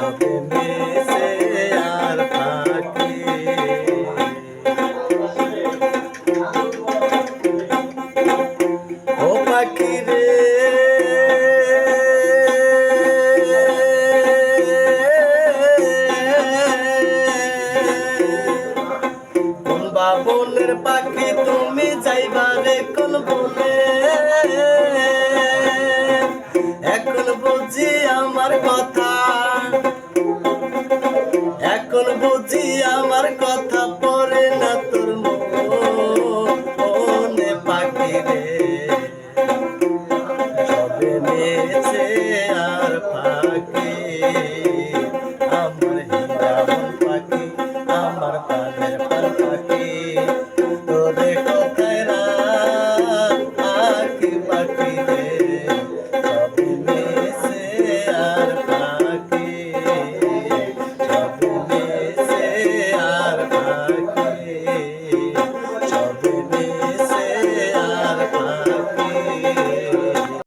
সবে মিছে আর ফাঁকি। ও পাখি রে কোন বাবনের পাখি তুমি যাইবা রে কোন বনে, এখন বুঝি আমার কথা, এখন বুঝি আমার কথা পড়ে না তোর মনে পাখি রে সবে মিছে আর ফাঁকি।